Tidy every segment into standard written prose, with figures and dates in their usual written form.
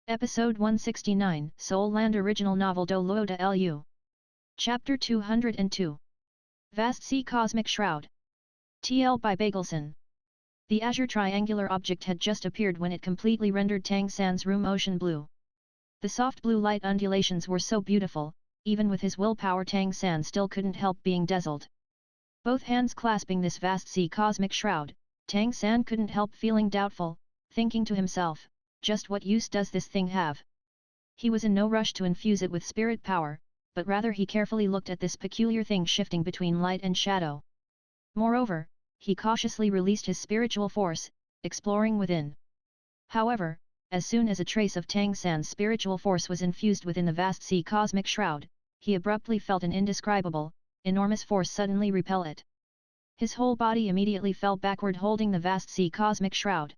Episode 169, Seoul Land Original Novel DouLuo DaLu. Chapter 202. Vast Sea Cosmic Shroud. TL by Bagelson. The azure triangular object had just appeared when it completely rendered Tang San's room ocean blue. The soft blue light undulations were so beautiful, even with his willpower Tang San still couldn't help being dazzled. Both hands clasping this vast sea cosmic shroud, Tang San couldn't help feeling doubtful, thinking to himself, just what use does this thing have? He was in no rush to infuse it with spirit power, but rather he carefully looked at this peculiar thing shifting between light and shadow. Moreover, he cautiously released his spiritual force, exploring within. However, as soon as a trace of Tang San's spiritual force was infused within the vast sea cosmic shroud, he abruptly felt an indescribable, enormous force suddenly repel it. His whole body immediately fell backward holding the vast sea cosmic shroud.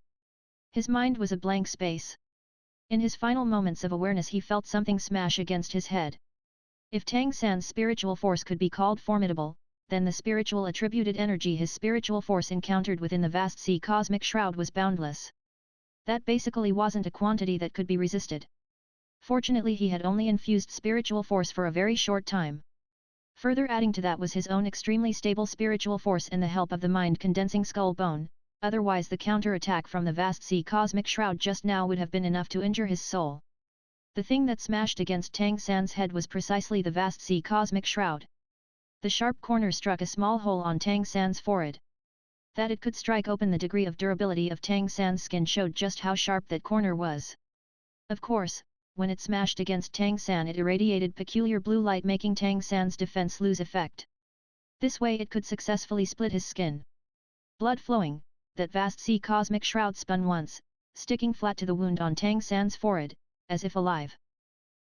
His mind was a blank space. In his final moments of awareness he felt something smash against his head. If Tang San's spiritual force could be called formidable, then the spiritual attributed energy his spiritual force encountered within the vast sea cosmic shroud was boundless. That basically wasn't a quantity that could be resisted. Fortunately he had only infused spiritual force for a very short time. Further adding to that was his own extremely stable spiritual force and the help of the mind-condensing skull bone. Otherwise the counter-attack from the vast sea cosmic shroud just now would have been enough to injure his soul. The thing that smashed against Tang San's head was precisely the vast sea cosmic shroud. The sharp corner struck a small hole on Tang San's forehead. That it could strike open the degree of durability of Tang San's skin showed just how sharp that corner was. Of course, when it smashed against Tang San it irradiated peculiar blue light making Tang San's defense lose effect. This way it could successfully split his skin. Blood flowing. That vast sea cosmic shroud spun once, sticking flat to the wound on Tang San's forehead, as if alive.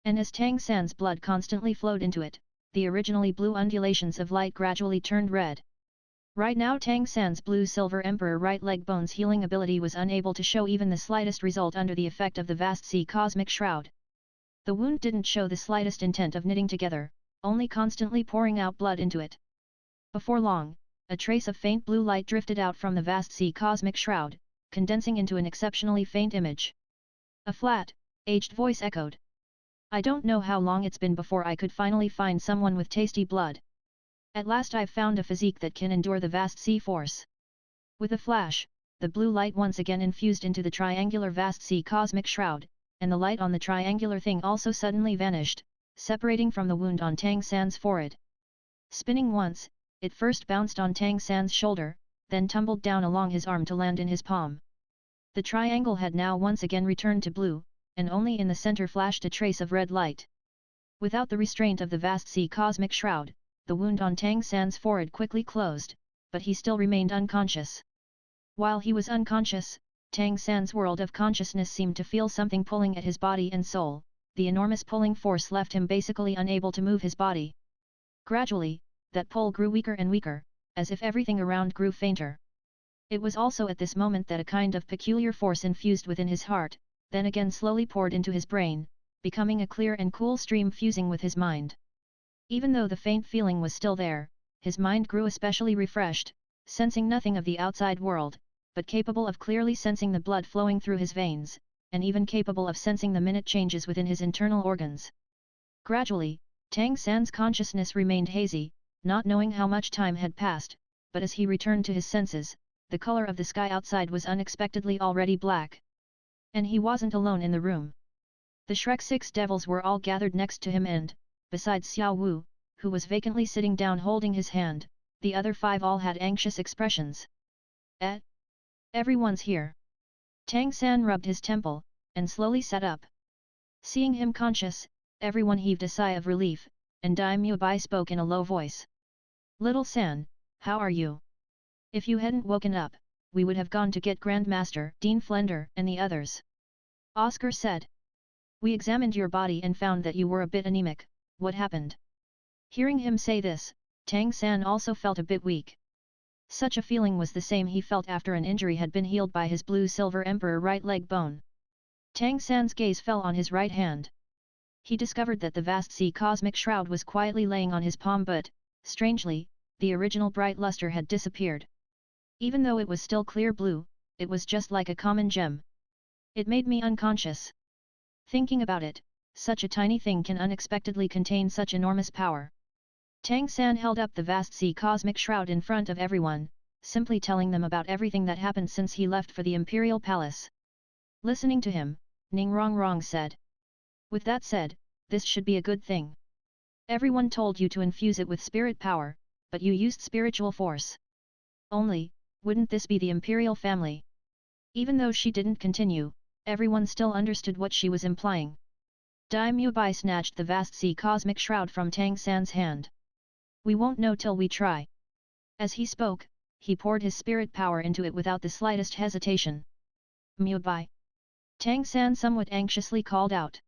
And as Tang San's blood constantly flowed into it, the originally blue undulations of light gradually turned red. Right now Tang San's blue-silver emperor right leg bone's healing ability was unable to show even the slightest result under the effect of the vast sea cosmic shroud. The wound didn't show the slightest intent of knitting together, only constantly pouring out blood into it. Before long, a trace of faint blue light drifted out from the vast sea cosmic shroud, condensing into an exceptionally faint image. A flat, aged voice echoed. I don't know how long it's been before I could finally find someone with tasty blood. At last I've found a physique that can endure the vast sea force. With a flash, the blue light once again infused into the triangular vast sea cosmic shroud, and the light on the triangular thing also suddenly vanished, separating from the wound on Tang San's forehead. Spinning once, it first bounced on Tang San's shoulder, then tumbled down along his arm to land in his palm. The triangle had now once again returned to blue, and only in the center flashed a trace of red light. Without the restraint of the vast sea cosmic shroud, the wound on Tang San's forehead quickly closed, but he still remained unconscious. While he was unconscious, Tang San's world of consciousness seemed to feel something pulling at his body and soul. The enormous pulling force left him basically unable to move his body. Gradually, that pull grew weaker and weaker, as if everything around grew fainter. It was also at this moment that a kind of peculiar force infused within his heart, then again slowly poured into his brain, becoming a clear and cool stream fusing with his mind. Even though the faint feeling was still there, his mind grew especially refreshed, sensing nothing of the outside world, but capable of clearly sensing the blood flowing through his veins, and even capable of sensing the minute changes within his internal organs. Gradually, Tang San's consciousness remained hazy, not knowing how much time had passed, but as he returned to his senses, the color of the sky outside was unexpectedly already black. And he wasn't alone in the room. The Shrek 6 devils were all gathered next to him and, besides Xiao Wu, who was vacantly sitting down holding his hand, the other 5 all had anxious expressions. Everyone's here. Tang San rubbed his temple, and slowly sat up. Seeing him conscious, everyone heaved a sigh of relief, and Daimyo Bai spoke in a low voice. Little San, how are you? If you hadn't woken up, we would have gone to get Grandmaster Dean Flender and the others. Oscar said. We examined your body and found that you were a bit anemic. What happened? Hearing him say this, Tang San also felt a bit weak. Such a feeling was the same he felt after an injury had been healed by his blue-silver emperor right leg bone. Tang San's gaze fell on his right hand. He discovered that the vast sea cosmic shroud was quietly laying on his palm but, strangely, the original bright luster had disappeared. Even though it was still clear blue, it was just like a common gem. It made me unconscious. Thinking about it, such a tiny thing can unexpectedly contain such enormous power. Tang San held up the vast sea cosmic shroud in front of everyone, simply telling them about everything that happened since he left for the imperial palace. Listening to him, Ning Rongrong said. With that said, this should be a good thing. Everyone told you to infuse it with spirit power, but you used spiritual force. Only, wouldn't this be the imperial family? Even though she didn't continue, everyone still understood what she was implying. Daimyo Bai snatched the vast sea cosmic shroud from Tang San's hand. We won't know till we try. As he spoke, he poured his spirit power into it without the slightest hesitation. Mu Bai. Tang San somewhat anxiously called out.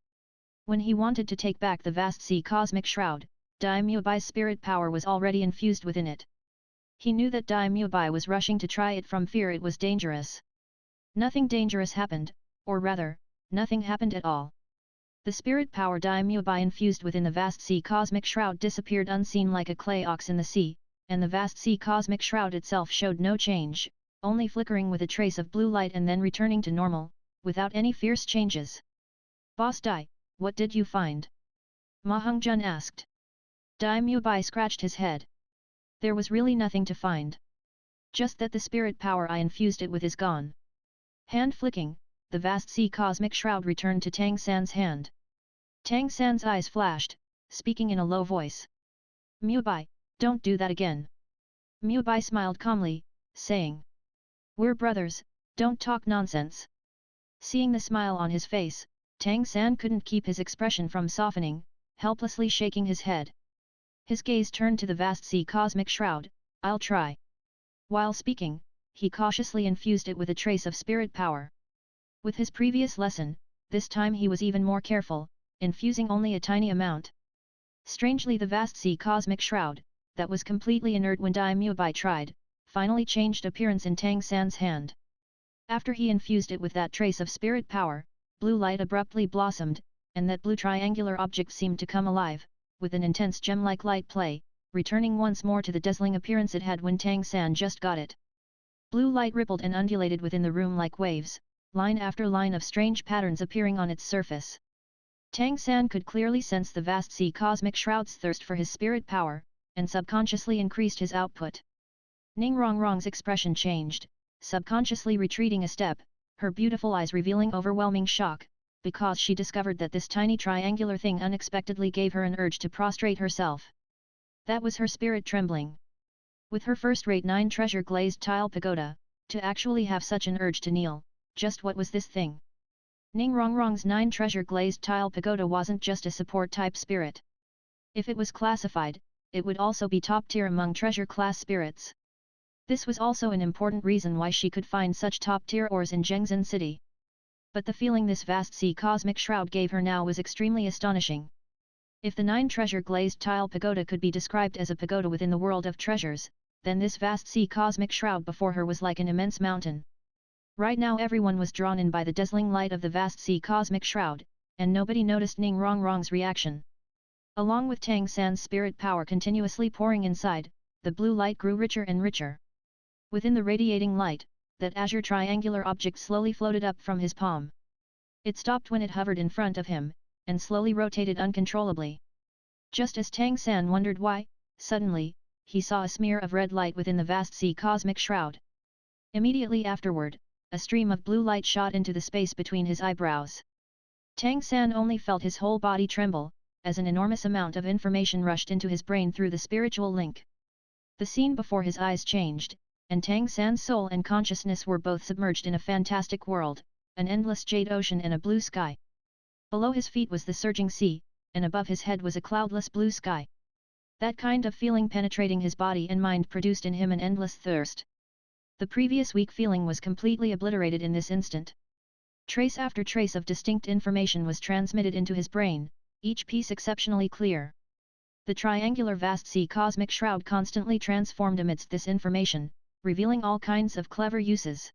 When he wanted to take back the vast sea cosmic shroud, Daimyo Bai's spirit power was already infused within it. He knew that Daimyo Bai was rushing to try it from fear it was dangerous. Nothing dangerous happened, or rather, nothing happened at all. The spirit power Daimyo Bai infused within the vast sea cosmic shroud disappeared unseen like a clay ox in the sea, and the vast sea cosmic shroud itself showed no change, only flickering with a trace of blue light and then returning to normal, without any fierce changes. Boss Dai, what did you find? Ma Hongjun asked. Daimyo Bai scratched his head. There was really nothing to find. Just that the spirit power I infused it with is gone. Hand flicking, the vast sea cosmic shroud returned to Tang San's hand. Tang San's eyes flashed, speaking in a low voice. Mu Bai, don't do that again. Mu Bai smiled calmly, saying. We're brothers, don't talk nonsense. Seeing the smile on his face, Tang San couldn't keep his expression from softening, helplessly shaking his head. His gaze turned to the vast sea cosmic shroud. I'll try. While speaking, he cautiously infused it with a trace of spirit power. With his previous lesson, this time he was even more careful, infusing only a tiny amount. Strangely, the vast sea cosmic shroud, that was completely inert when Daimyo Bai tried, finally changed appearance in Tang San's hand. After he infused it with that trace of spirit power, blue light abruptly blossomed, and that blue triangular object seemed to come alive, with an intense gem-like light play, returning once more to the dazzling appearance it had when Tang San just got it. Blue light rippled and undulated within the room like waves, line after line of strange patterns appearing on its surface. Tang San could clearly sense the vast sea cosmic shroud's thirst for his spirit power, and subconsciously increased his output. Ning Rongrong's expression changed, subconsciously retreating a step, her beautiful eyes revealing overwhelming shock, because she discovered that this tiny triangular thing unexpectedly gave her an urge to prostrate herself. That was her spirit trembling. With her first-rate 9 treasure glazed tile pagoda, to actually have such an urge to kneel, just what was this thing? Ning Rongrong's 9 treasure glazed tile pagoda wasn't just a support-type spirit. If it was classified, it would also be top-tier among treasure-class spirits. This was also an important reason why she could find such top-tier ores in Zhengzhen City. But the feeling this vast sea cosmic shroud gave her now was extremely astonishing. If the 9 treasure glazed tile pagoda could be described as a pagoda within the world of treasures, then this vast sea cosmic shroud before her was like an immense mountain. Right now everyone was drawn in by the dazzling light of the vast sea cosmic shroud, and nobody noticed Ning Rongrong's reaction. Along with Tang San's spirit power continuously pouring inside, the blue light grew richer and richer. Within the radiating light, that azure triangular object slowly floated up from his palm. It stopped when it hovered in front of him, and slowly rotated uncontrollably. Just as Tang San wondered why, suddenly, he saw a smear of red light within the vast sea cosmic shroud. Immediately afterward, a stream of blue light shot into the space between his eyebrows. Tang San only felt his whole body tremble, as an enormous amount of information rushed into his brain through the spiritual link. The scene before his eyes changed, and Tang San's soul and consciousness were both submerged in a fantastic world, an endless jade ocean and a blue sky. Below his feet was the surging sea, and above his head was a cloudless blue sky. That kind of feeling penetrating his body and mind produced in him an endless thirst. The previous weak feeling was completely obliterated in this instant. Trace after trace of distinct information was transmitted into his brain, each piece exceptionally clear. The triangular vast sea cosmic shroud constantly transformed amidst this information, revealing all kinds of clever uses.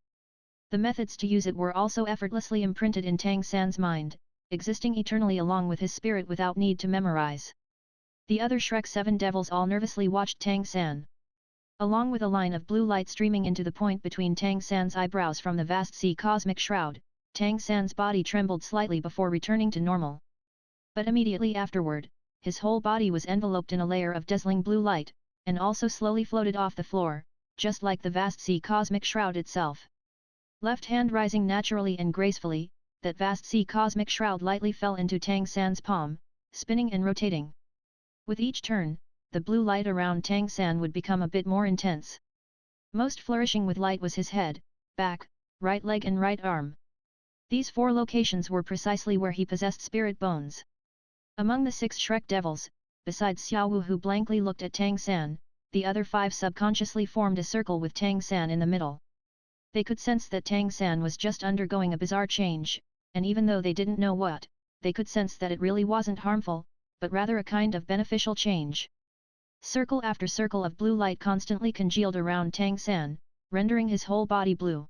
The methods to use it were also effortlessly imprinted in Tang San's mind, existing eternally along with his spirit without need to memorize. The other Shrek 7 devils all nervously watched Tang San. Along with a line of blue light streaming into the point between Tang San's eyebrows from the vast sea cosmic shroud, Tang San's body trembled slightly before returning to normal. But immediately afterward, his whole body was enveloped in a layer of dazzling blue light, and also slowly floated off the floor, just like the vast sea cosmic shroud itself. Left hand rising naturally and gracefully, that vast sea cosmic shroud lightly fell into Tang San's palm, spinning and rotating. With each turn, the blue light around Tang San would become a bit more intense. Most flourishing with light was his head, back, right leg and right arm. These 4 locations were precisely where he possessed spirit bones. Among the 6 Shrek devils, besides Xiaowu who blankly looked at Tang San, the other 5 subconsciously formed a circle with Tang San in the middle. They could sense that Tang San was just undergoing a bizarre change, and even though they didn't know what, they could sense that it really wasn't harmful, but rather a kind of beneficial change. Circle after circle of blue light constantly congealed around Tang San, rendering his whole body blue.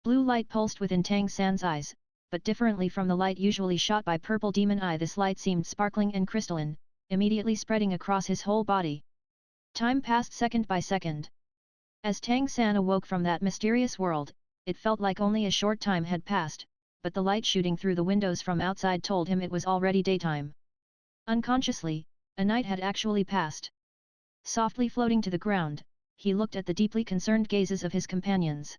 Blue light pulsed within Tang San's eyes, but differently from the light usually shot by Purple Demon Eye, this light seemed sparkling and crystalline, immediately spreading across his whole body. Time passed second by second. As Tang San awoke from that mysterious world, it felt like only a short time had passed, but the light shooting through the windows from outside told him it was already daytime. Unconsciously, a night had actually passed. Softly floating to the ground, he looked at the deeply concerned gazes of his companions.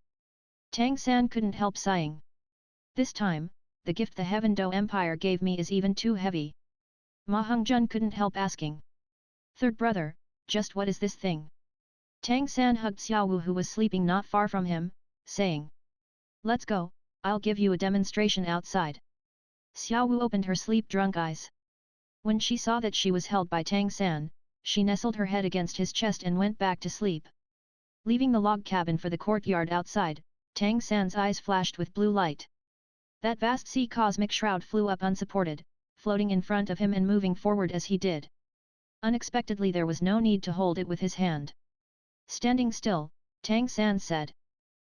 Tang San couldn't help sighing. This time, the gift the Heaven Do Empire gave me is even too heavy. Ma Hongjun couldn't help asking. Third brother, just what is this thing? Tang San hugged Xiaowu who was sleeping not far from him, saying. Let's go, I'll give you a demonstration outside. Xiaowu opened her sleep-drunk eyes. When she saw that she was held by Tang San, she nestled her head against his chest and went back to sleep. Leaving the log cabin for the courtyard outside, Tang San's eyes flashed with blue light. That vast sea cosmic shroud flew up unsupported, floating in front of him and moving forward as he did. Unexpectedly there was no need to hold it with his hand. Standing still, Tang San said.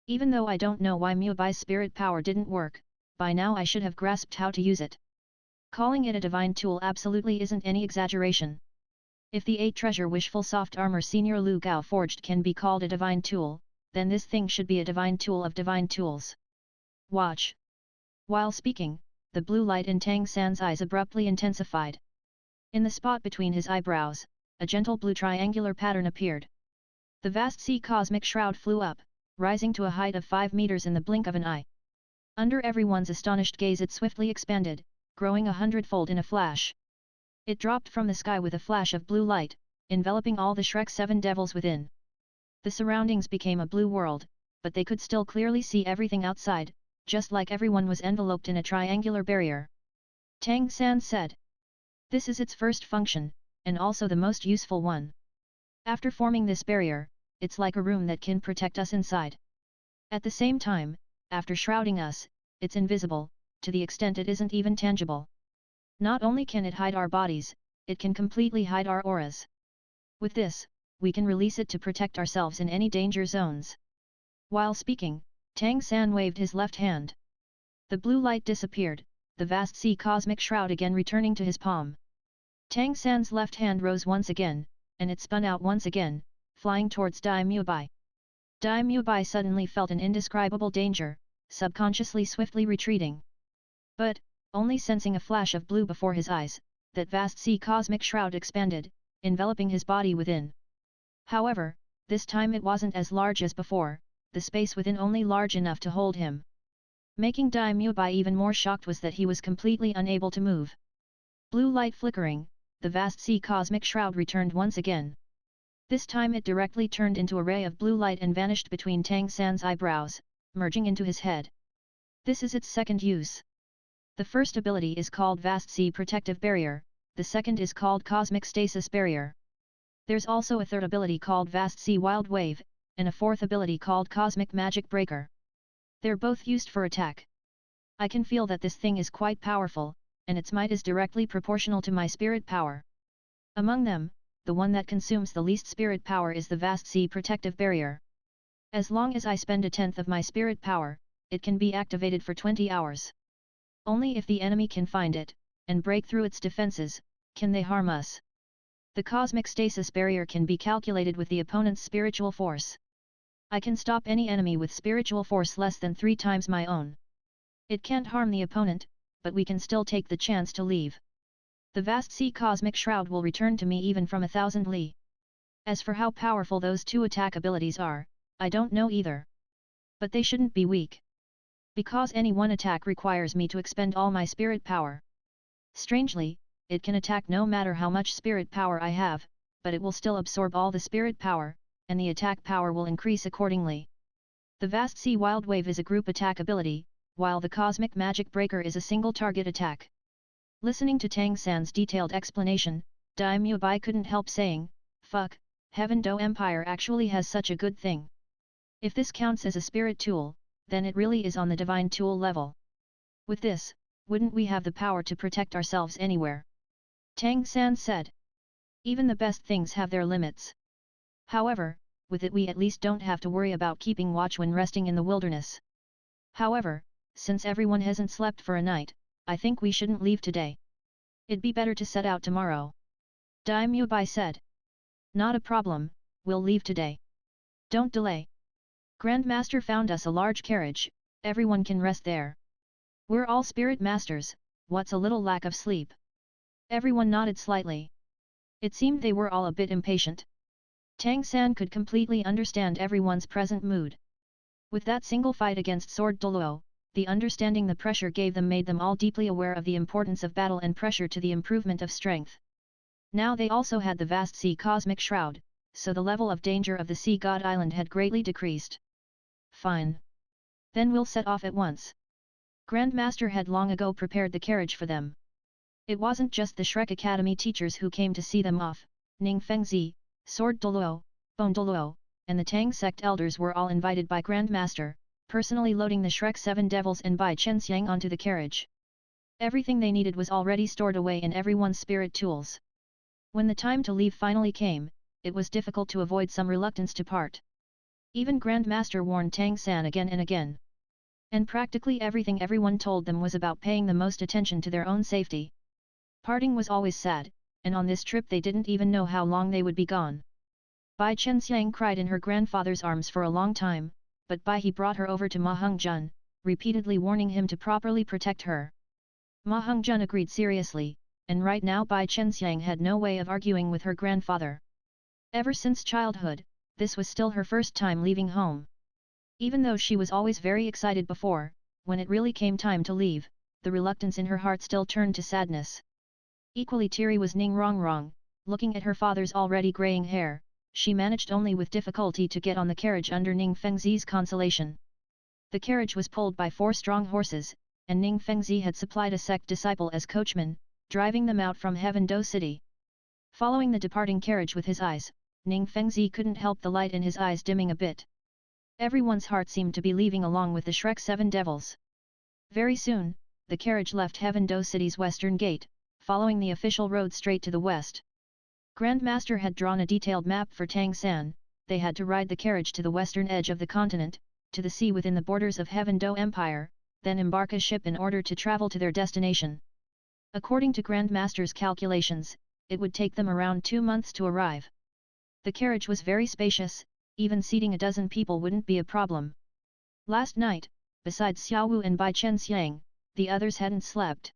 Even though I don't know why Mubai's spirit power didn't work, by now I should have grasped how to use it. Calling it a divine tool absolutely isn't any exaggeration. If the 8 treasure wishful soft armor Senior Lu Gao forged can be called a divine tool, then this thing should be a divine tool of divine tools. Watch. While speaking, the blue light in Tang San's eyes abruptly intensified. In the spot between his eyebrows, a gentle blue triangular pattern appeared. The vast sea cosmic shroud flew up, rising to a height of 5 meters in the blink of an eye. Under everyone's astonished gaze it swiftly expanded, growing 100-fold in a flash. It dropped from the sky with a flash of blue light, enveloping all the Shrek 7 devils within. The surroundings became a blue world, but they could still clearly see everything outside, just like everyone was enveloped in a triangular barrier. Tang San said. This is its first function, and also the most useful one. After forming this barrier, it's like a room that can protect us inside. At the same time, after shrouding us, it's invisible, to the extent it isn't even tangible. Not only can it hide our bodies, it can completely hide our auras. With this, we can release it to protect ourselves in any danger zones. While speaking, Tang San waved his left hand. The blue light disappeared, the vast sea cosmic shroud again returning to his palm. Tang San's left hand rose once again, and it spun out once again, flying towards Dai Mubai. Dai Mubai suddenly felt an indescribable danger, subconsciously swiftly retreating. But, only sensing a flash of blue before his eyes, that vast sea cosmic shroud expanded, enveloping his body within. However, this time it wasn't as large as before, the space within only large enough to hold him. Making Dai Mubai even more shocked was that he was completely unable to move. Blue light flickering, the vast sea cosmic shroud returned once again. This time it directly turned into a ray of blue light and vanished between Tang San's eyebrows, merging into his head. This is its second use. The first ability is called Vast Sea Protective Barrier, the second is called Cosmic Stasis Barrier. There's also a third ability called Vast Sea Wild Wave, and a fourth ability called Cosmic Magic Breaker. They're both used for attack. I can feel that this thing is quite powerful, and its might is directly proportional to my spirit power. Among them, the one that consumes the least spirit power is the Vast Sea Protective Barrier. As long as I spend 1/10 of my spirit power, it can be activated for 20 hours. Only if the enemy can find it, and break through its defenses, can they harm us. The Cosmic Stasis Barrier can be calculated with the opponent's spiritual force. I can stop any enemy with spiritual force less than 3 times my own. It can't harm the opponent, but we can still take the chance to leave. The vast sea cosmic shroud will return to me even from 1,000 li. As for how powerful those two attack abilities are, I don't know either. But they shouldn't be weak. Because any one attack requires me to expend all my spirit power. Strangely, it can attack no matter how much spirit power I have, but it will still absorb all the spirit power, and the attack power will increase accordingly. The Vast Sea Wild Wave is a group attack ability, while the Cosmic Magic Breaker is a single target attack. Listening to Tang San's detailed explanation, Daimyo Bai couldn't help saying, "Fuck, Heaven Do Empire actually has such a good thing. If this counts as a spirit tool, then it really is on the divine tool level. With this, wouldn't we have the power to protect ourselves anywhere?" Tang San said. "Even the best things have their limits. However, with it we at least don't have to worry about keeping watch when resting in the wilderness. However, since everyone hasn't slept for a night, I think we shouldn't leave today. It'd be better to set out tomorrow." Daimyo Bai said. "Not a problem, we'll leave today. Don't delay. Grandmaster found us a large carriage, everyone can rest there. We're all spirit masters, what's a little lack of sleep?" Everyone nodded slightly. It seemed they were all a bit impatient. Tang San could completely understand everyone's present mood. With that single fight against Sword DouLuo, the understanding the pressure gave them made them all deeply aware of the importance of battle and pressure to the improvement of strength. Now they also had the vast sea cosmic shroud, so the level of danger of the sea god island had greatly decreased. "Fine. Then we'll set off at once." Grandmaster had long ago prepared the carriage for them. It wasn't just the Shrek Academy teachers who came to see them off, Ning Fengzi, Sword DouLuo, Bone DouLuo, and the Tang sect elders were all invited by Grandmaster, personally loading the Shrek 7 devils and Bai Chenxiang onto the carriage. Everything they needed was already stored away in everyone's spirit tools. When the time to leave finally came, it was difficult to avoid some reluctance to part. Even Grandmaster warned Tang San again and again. And practically everything everyone told them was about paying the most attention to their own safety. Parting was always sad, and on this trip they didn't even know how long they would be gone. Bai Chenxiang cried in her grandfather's arms for a long time, but Bai he brought her over to Ma Heng-jun, repeatedly warning him to properly protect her. Ma Heng-jun agreed seriously, and right now Bai Chenxiang had no way of arguing with her grandfather. Ever since childhood, this was still her first time leaving home. Even though she was always very excited before, when it really came time to leave, the reluctance in her heart still turned to sadness. Equally teary was Ning Rongrong, looking at her father's already graying hair. She managed only with difficulty to get on the carriage under Ning Fengzi's consolation. The carriage was pulled by 4 strong horses, and Ning Fengzi had supplied a sect disciple as coachman, driving them out from Heaven Do City. Following the departing carriage with his eyes, Ning Fengzi couldn't help the light in his eyes dimming a bit. Everyone's heart seemed to be leaving along with the Shrek 7 devils. Very soon, the carriage left Heaven Do City's western gate, following the official road straight to the west. Grandmaster had drawn a detailed map for Tang San. They had to ride the carriage to the western edge of the continent, to the sea within the borders of Heaven Do Empire, then embark a ship in order to travel to their destination. According to Grandmaster's calculations, it would take them around 2 months to arrive. The carriage was very spacious, even seating a dozen people wouldn't be a problem. Last night, besides Xiaowu and Bai Chenxiang, the others hadn't slept.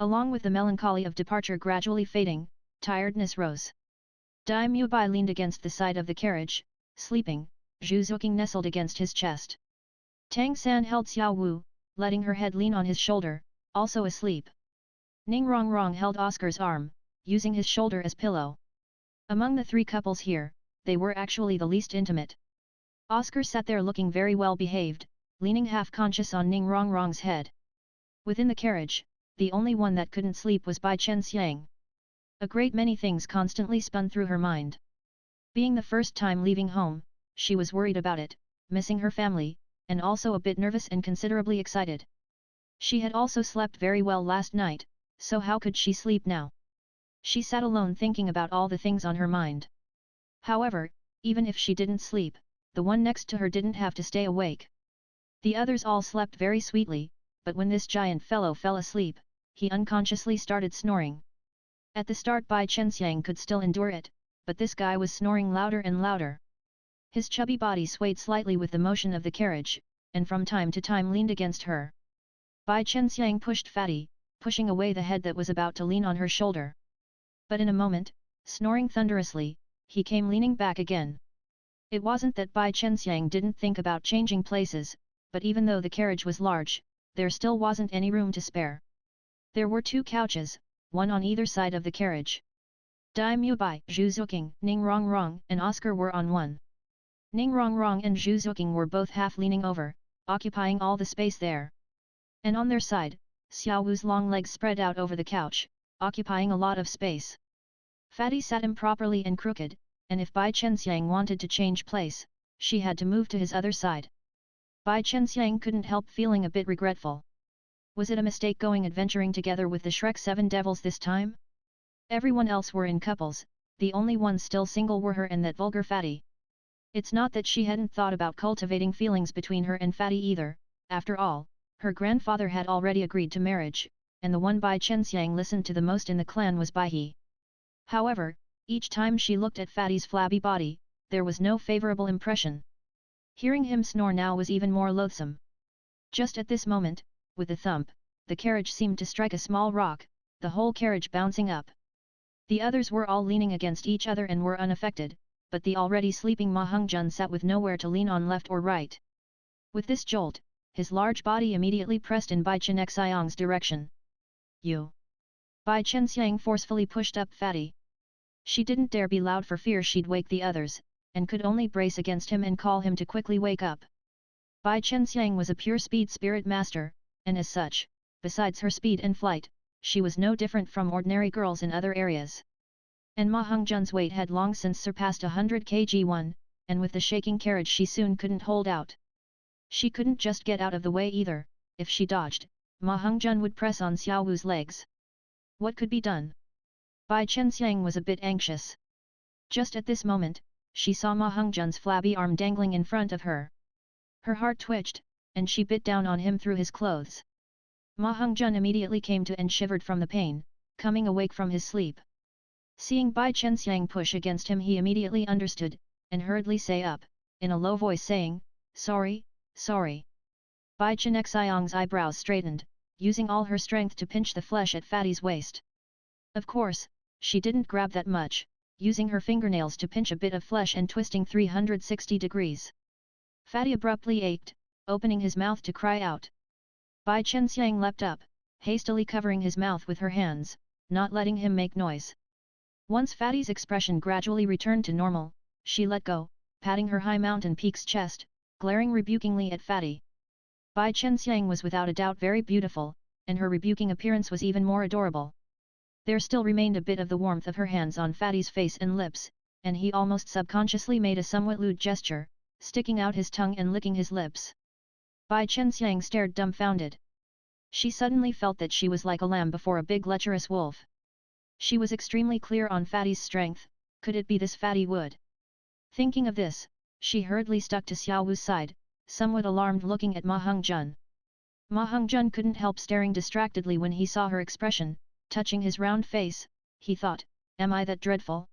Along with the melancholy of departure gradually fading, tiredness rose. Daimyo Bai leaned against the side of the carriage, sleeping, Zhu Zuqing nestled against his chest. Tang San held Xiao Wu, letting her head lean on his shoulder, also asleep. Ning Rongrong held Oscar's arm, using his shoulder as pillow. Among the 3 couples here, they were actually the least intimate. Oscar sat there looking very well behaved, leaning half-conscious on Ning Rongrong's head. Within the carriage, the only one that couldn't sleep was Bai Chenxiang. A great many things constantly spun through her mind. Being the first time leaving home, she was worried about it, missing her family, and also a bit nervous and considerably excited. She had also slept very well last night, so how could she sleep now? She sat alone thinking about all the things on her mind. However, even if she didn't sleep, the one next to her didn't have to stay awake. The others all slept very sweetly, but when this giant fellow fell asleep, he unconsciously started snoring. At the start Bai Chenxiang could still endure it, but this guy was snoring louder and louder. His chubby body swayed slightly with the motion of the carriage, and from time to time leaned against her. Bai Chenxiang pushed Fatty, pushing away the head that was about to lean on her shoulder. But in a moment, snoring thunderously, he came leaning back again. It wasn't that Bai Chenxiang didn't think about changing places, but even though the carriage was large, there still wasn't any room to spare. There were 2 couches, one on either side of the carriage. Dai Mubai, Zhu Zuqing, Ning Rongrong and Oscar were on one. Ning Rongrong and Zhu Zuqing were both half leaning over, occupying all the space there. And on their side, Xiao Wu's long legs spread out over the couch, occupying a lot of space. Fatty sat improperly and crooked, and if Bai Chenxiang wanted to change place, she had to move to his other side. Bai Chenxiang couldn't help feeling a bit regretful. Was it a mistake going adventuring together with the Shrek 7 devils this time? Everyone else were in couples, the only ones still single were her and that vulgar Fatty. It's not that she hadn't thought about cultivating feelings between her and Fatty either, after all, her grandfather had already agreed to marriage, and the one Bai Chenxiang listened to the most in the clan was Bai He. However, each time she looked at Fatty's flabby body, there was no favorable impression. Hearing him snore now was even more loathsome. Just at this moment, with a thump, the carriage seemed to strike a small rock, the whole carriage bouncing up. The others were all leaning against each other and were unaffected, but the already sleeping Ma Hengzhen sat with nowhere to lean on left or right. With this jolt, his large body immediately pressed in Bai Chenxiang's direction. You! Bai Chenxiang forcefully pushed up Fatty. She didn't dare be loud for fear she'd wake the others, and could only brace against him and call him to quickly wake up. Bai Chenxiang was a pure speed spirit master, and as such, besides her speed and flight, she was no different from ordinary girls in other areas. And Ma Hengzhen's weight had long since surpassed 100 kg, and with the shaking carriage she soon couldn't hold out. She couldn't just get out of the way either, if she dodged, Ma Hengzhen would press on Xiao Wu's legs. What could be done? Bai Chenxiang was a bit anxious. Just at this moment, she saw Ma Hengzhen's flabby arm dangling in front of her. Her heart twitched, and she bit down on him through his clothes. Ma Hengzhen immediately came to and shivered from the pain, coming awake from his sleep. Seeing Bai Chenxiang push against him, he immediately understood, and hurriedly say up, in a low voice saying, "Sorry, sorry." Bai Chenxiang's eyebrows straightened, using all her strength to pinch the flesh at Fatty's waist. Of course, she didn't grab that much, using her fingernails to pinch a bit of flesh and twisting 360 degrees. Fatty abruptly ached, opening his mouth to cry out. Bai Chenxiang leapt up, hastily covering his mouth with her hands, not letting him make noise. Once Fatty's expression gradually returned to normal, she let go, patting her high mountain peak's chest, glaring rebukingly at Fatty. Bai Chenxiang was without a doubt very beautiful, and her rebuking appearance was even more adorable. There still remained a bit of the warmth of her hands on Fatty's face and lips, and he almost subconsciously made a somewhat lewd gesture, sticking out his tongue and licking his lips. Bai Chenxiang stared dumbfounded. She suddenly felt that she was like a lamb before a big lecherous wolf. She was extremely clear on Fatty's strength, could it be this Fatty would? Thinking of this, she hurriedly stuck to Xiao Wu's side, somewhat alarmed looking at Ma Hengzhen. Ma Hengzhen couldn't help staring distractedly when he saw her expression, touching his round face, he thought, am I that dreadful?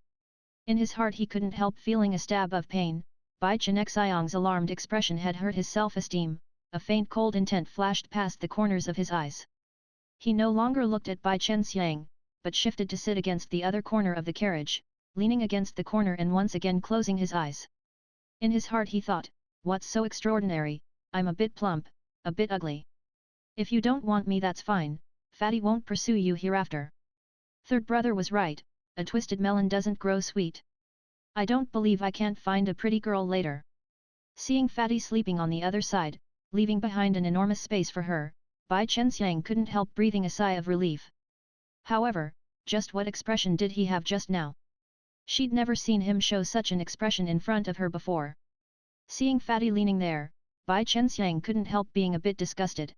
In his heart he couldn't help feeling a stab of pain. Bai Chenxiang's alarmed expression had hurt his self-esteem, a faint cold intent flashed past the corners of his eyes. He no longer looked at Bai Chenxiang, but shifted to sit against the other corner of the carriage, leaning against the corner and once again closing his eyes. In his heart he thought, what's so extraordinary, I'm a bit plump, a bit ugly. If you don't want me that's fine, Fatty won't pursue you hereafter. Third brother was right, a twisted melon doesn't grow sweet. I don't believe I can't find a pretty girl later. Seeing Fatty sleeping on the other side, leaving behind an enormous space for her, Bai Chenxiang couldn't help breathing a sigh of relief. However, just what expression did he have just now? She'd never seen him show such an expression in front of her before. Seeing Fatty leaning there, Bai Chenxiang couldn't help being a bit disgusted.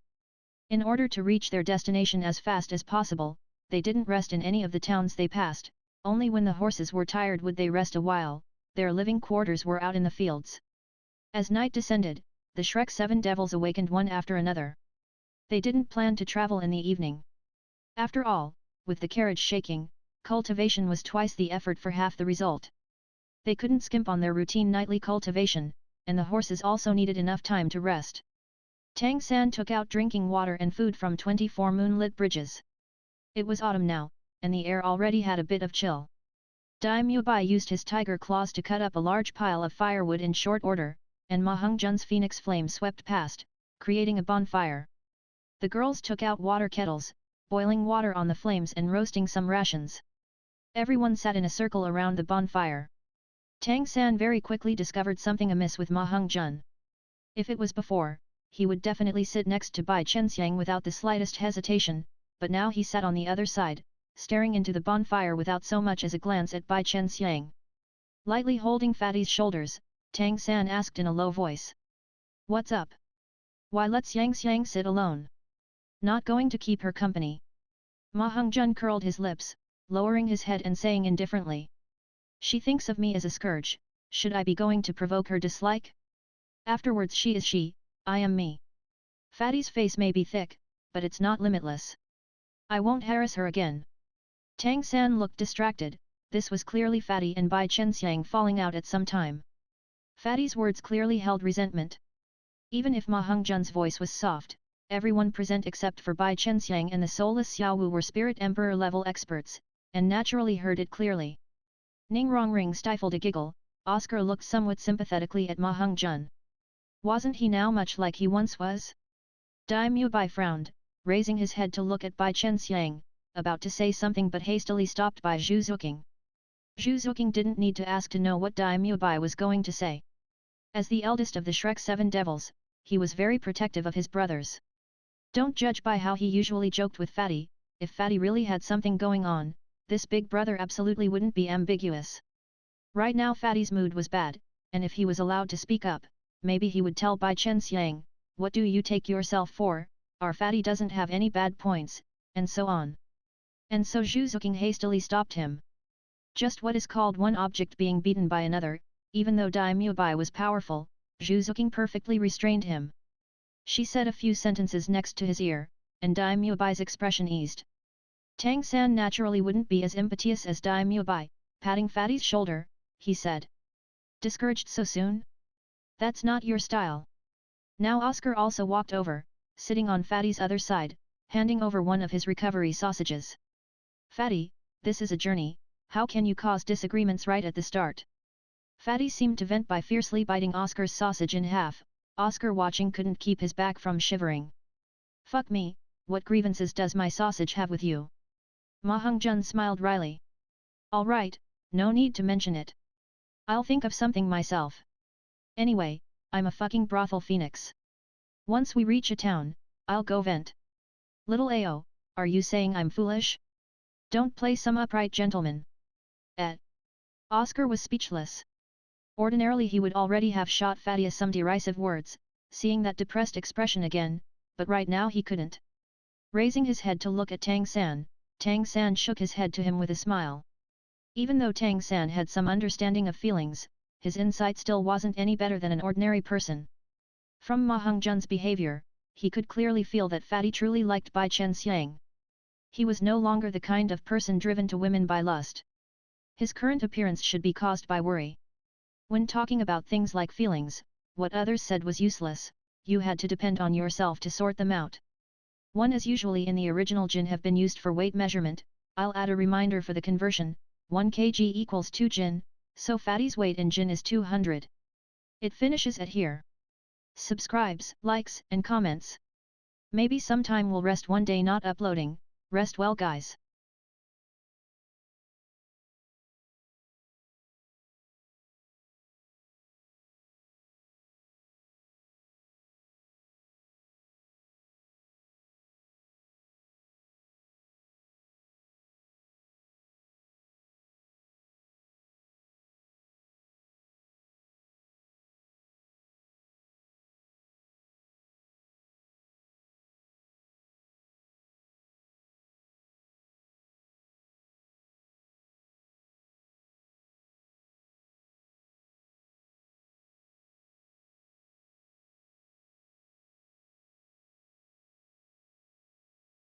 In order to reach their destination as fast as possible, they didn't rest in any of the towns they passed, only when the horses were tired would they rest a while. Their living quarters were out in the fields. As night descended, the Shrek 7 devils awakened one after another. They didn't plan to travel in the evening. After all, with the carriage shaking, cultivation was twice the effort for half the result. They couldn't skimp on their routine nightly cultivation, and the horses also needed enough time to rest. Tang San took out drinking water and food from 24 moonlit bridges. It was autumn now, and the air already had a bit of chill. Daimyo Bai used his tiger claws to cut up a large pile of firewood in short order, and Ma Hongzhen's phoenix flame swept past, creating a bonfire. The girls took out water kettles, boiling water on the flames and roasting some rations. Everyone sat in a circle around the bonfire. Tang San very quickly discovered something amiss with Ma Hongzhen. If it was before, he would definitely sit next to Bai Chenxiang without the slightest hesitation, but now he sat on the other side, staring into the bonfire without so much as a glance at Bai Chenxiang. Lightly holding Fatty's shoulders, Tang San asked in a low voice. What's up? Why let Xiang sit alone? Not going to keep her company? Ma Hongzhen curled his lips, lowering his head and saying indifferently. She thinks of me as a scourge, should I be going to provoke her dislike? Afterwards she is she, I am me. Fatty's face may be thick, but it's not limitless. I won't harass her again. Tang San looked distracted, this was clearly Fatty and Bai Chenxiang falling out at some time. Fatty's words clearly held resentment. Even if Ma Hongzhen's voice was soft, everyone present except for Bai Chenxiang and the soulless Xiaowu were Spirit Emperor level experts, and naturally heard it clearly. Ning Rongring stifled a giggle. Oscar looked somewhat sympathetically at Ma Hongzhen. Wasn't he now much like he once was? Daimyo Bai frowned, raising his head to look at Bai Chenxiang, about to say something but hastily stopped by Zhu Zuqing. Zhu Zuqing didn't need to ask to know what Daimyo Bai was going to say. As the eldest of the Shrek Seven Devils, he was very protective of his brothers. Don't judge by how he usually joked with Fatty. If Fatty really had something going on, this big brother absolutely wouldn't be ambiguous. Right now Fatty's mood was bad, and if he was allowed to speak up, maybe he would tell Bai Chenxiang, what do you take yourself for, our Fatty doesn't have any bad points, and so on. And so Zhu Zuqing hastily stopped him. Just what is called one object being beaten by another, even though Daimyo Bai was powerful, Zhu Zuqing perfectly restrained him. She said a few sentences next to his ear, and Daimyo Bai's expression eased. Tang San naturally wouldn't be as impetuous as Daimyo Bai, patting Fatty's shoulder, he said. Discouraged so soon? That's not your style. Now Oscar also walked over, sitting on Fatty's other side, handing over one of his recovery sausages. Fatty, this is a journey, how can you cause disagreements right at the start? Fatty seemed to vent by fiercely biting Oscar's sausage in half. Oscar watching couldn't keep his back from shivering. Fuck me, what grievances does my sausage have with you? Ma Hongzhen smiled wryly. Alright, no need to mention it. I'll think of something myself. Anyway, I'm a fucking brothel phoenix. Once we reach a town, I'll go vent. Little Ao, are you saying I'm foolish? Don't play some upright gentleman. Oscar was speechless. Ordinarily he would already have shot Fatty some derisive words, seeing that depressed expression again, but right now he couldn't. Raising his head to look at Tang San shook his head to him with a smile. Even though Tang San had some understanding of feelings, his insight still wasn't any better than an ordinary person. From Ma Hongzhen's behavior, he could clearly feel that Fatty truly liked Bai Chenxiang. He was no longer the kind of person driven to women by lust. His current appearance should be caused by worry. When talking about things like feelings, what others said was useless, you had to depend on yourself to sort them out. 1 as usually in the original Jin have been used for weight measurement. I'll add a reminder for the conversion, 1 kg equals 2 Jin, so Fatty's weight in Jin is 200. It finishes at here. Subscribes, likes and comments. Maybe sometime we'll rest one day not uploading. Rest well guys.